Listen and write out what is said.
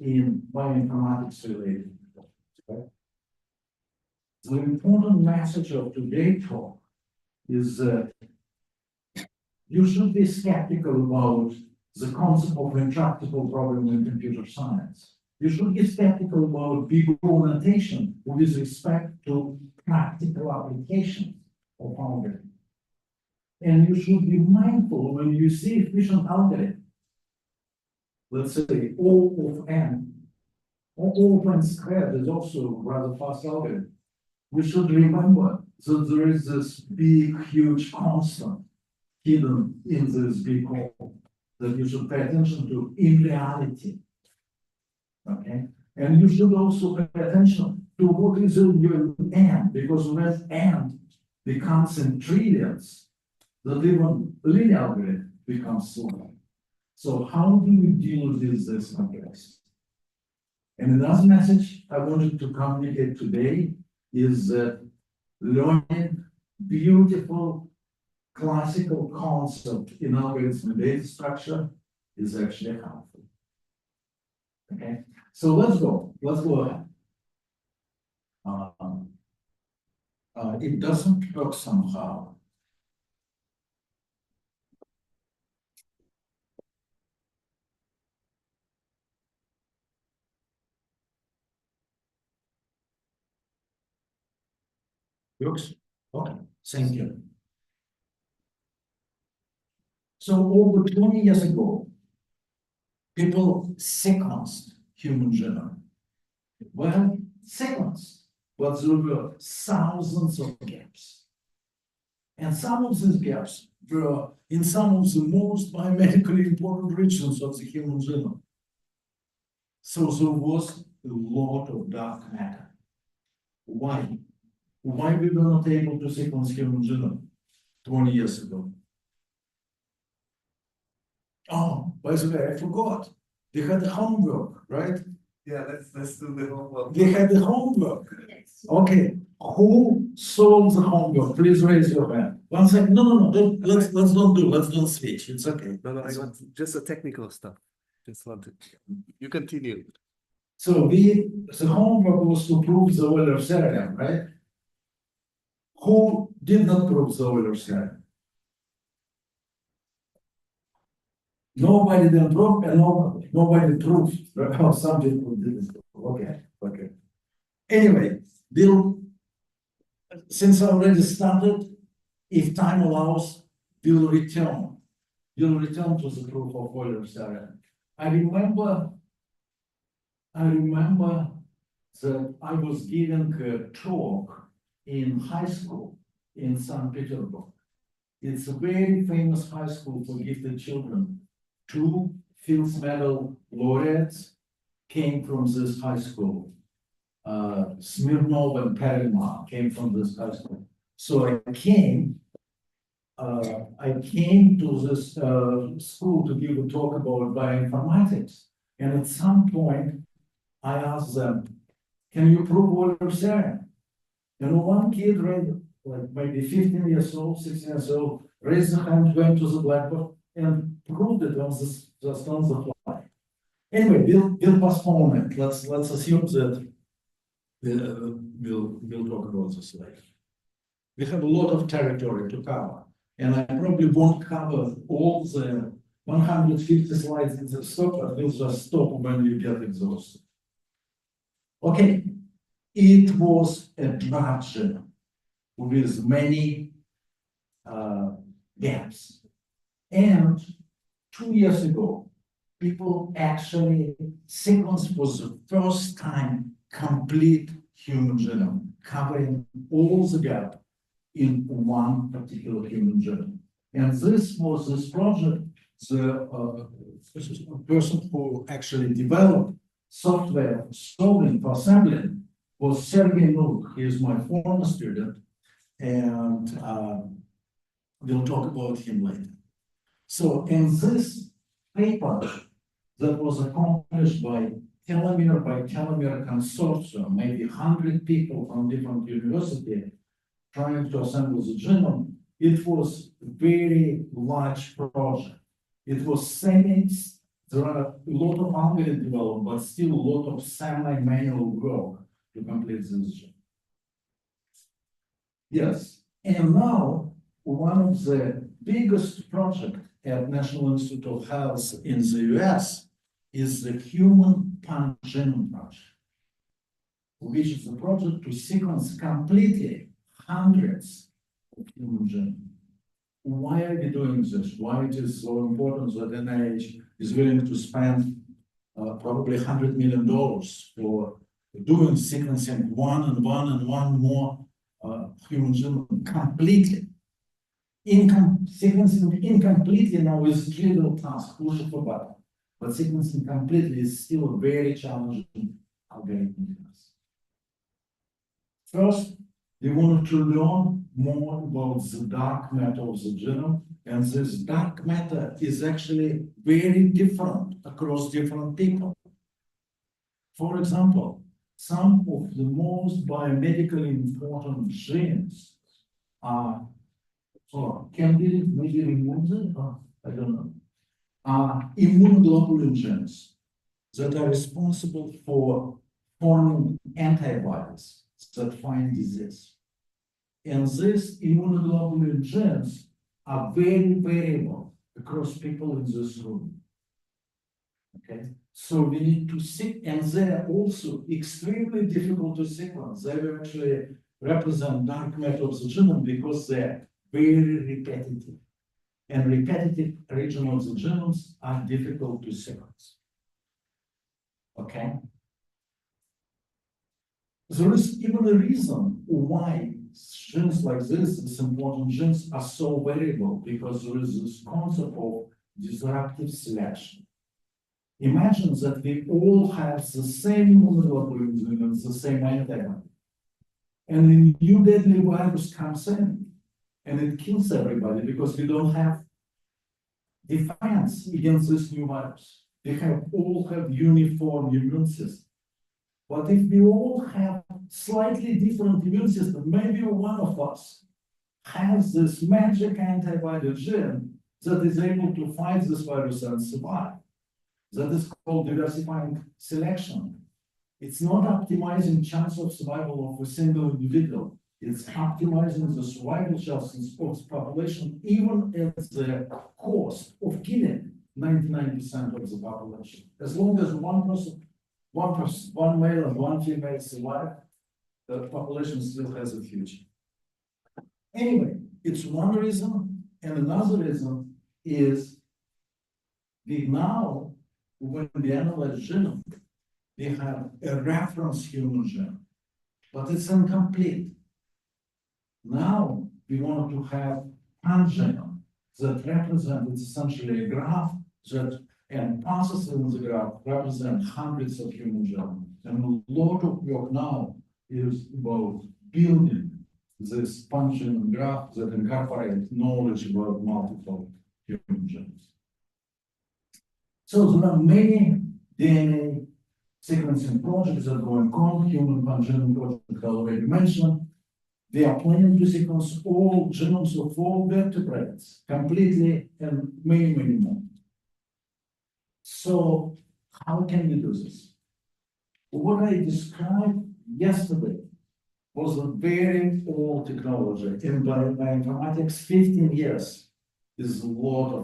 in bioinformatics related. Okay? The important message of today's talk is that you should be skeptical about the concept of intractable problem in computer science. You should be skeptical about big orientation with respect to practical application of algorithm. And you should be mindful when you see efficient algorithm. Let's say O of n, or O of n squared is also a rather fast algorithm. We should remember that there is this big, huge constant hidden in this big O that you should pay attention to in reality. Okay, and you should also pay attention to what is your n, because when n becomes in trillions, the even linear algorithm becomes slow. So how do you deal with this complexity? And another message I wanted to communicate today is that learning beautiful classical concept in algorithm and data structure is actually helpful. Okay, so let's go ahead. It doesn't work somehow. Works? Okay, thank you. So over 20 years ago, people sequenced human genome. Well, sequenced, but there were thousands of gaps. And some of these gaps were in some of the most biomedically important regions of the human genome. So there was a lot of dark matter. Why? Why we were not able to sequence human genome 20 years ago? Oh, by the way, I forgot. They had the homework, right? Yeah, let's do the homework. They had the homework. Yes. Okay, who solved the homework? Please raise your hand. One second. No. Let's don't switch. It's okay. No, I want just the technical stuff. Just want to. You continue. So the homework was to prove the Euler theorem, right? Who did not prove the Euler theorem? Nobody didn't prove, and nobody proved. Right? Some people didn't. Okay. Anyway, since I already started, if time allows, we'll return to the proof of Euler theorem. I remember that I was giving a talk in high school in St. Petersburg. It's a very famous high school for gifted children. 2 Fields Medal laureates came from this high school. Smirnov and Perelman came from this high school. So I came to this school to give a talk about bioinformatics. And at some point, I asked them, can you prove Euler theorem? And one kid, like maybe 15 years old, 16 years old, raised the hand, went to the blackboard, and proved it just on the fly. Anyway, we'll postpone it. Let's assume that we'll talk about this later. We have a lot of territory to cover, and I probably won't cover all the 150 slides in the stock, but we'll just stop when you get exhausted. Okay, it was a drug genome with many gaps. And 2 years ago, people actually sequenced for the first time complete human genome, covering all the gaps in one particular human genome. And this project, the person who actually developed software solving for assembling was Sergey Nuk. He is my former student, and we'll talk about him later. So in this paper that was accomplished by telomere consortium, maybe 100 people from different universities trying to assemble the genome, it was a very large project. It was There are a lot of algorithm developed, but still a lot of semi-manual work to complete this job. Yes, and now one of the biggest projects at National Institute of Health in the US is the Human Pangenome Project, which is a project to sequence completely hundreds of human genomes. Why are we doing this? Why it is so important that NIH is willing to spend probably $100 million for doing sequencing one more human genome completely. Sequencing incompletely now is a trivial task, push of a button. But sequencing completely is still a very challenging algorithm task. First, we wanted to learn more about the dark matter of the genome, and this dark matter is actually very different across different people. For example, some of the most biomedically important genes are, can we maybe remove it? I don't know. Immunoglobulin genes that are responsible for forming antibodies that fight disease. And these immunoglobulin genes are very variable across people in this room. Okay, so we need to see, and they're also extremely difficult to sequence. They actually represent dark matter of the genome because they're very repetitive. And repetitive regions of the genomes are difficult to sequence. Okay? There is even a reason why genes like this, these important genes, are so variable, because there is this concept of disruptive selection. Imagine that we all have the same immunoglobulins and the same antibody. And a new deadly virus comes in and it kills everybody because we don't have defense against this new virus. We all have uniform immune system. But if we all have slightly different immune system, maybe one of us has this magic antibody gene that is able to fight this virus and survive. That is called diversifying selection. It's not optimizing chance of survival of a single individual. It's optimizing the survival chances of the population, even at the cost of killing 99% of the population. As long as one male and one female survive, the population still has a future. Anyway, it's one reason, and another reason is we now, when we analyze genome, we have a reference human genome, but it's incomplete. Now we want to have pangenome that represents essentially a graph that, and passes in the graph represent hundreds of human genomes. And a lot of work now is about building this pangenome graph that incorporates knowledge about multiple human genomes. So there are many DNA sequencing projects that are going on. Human Pangenome project I already mentioned. They are planning to sequence all genomes of all vertebrates completely and many more. So how can we do this? What I described yesterday was a very old technology. In bioinformatics, 15 years is a lot of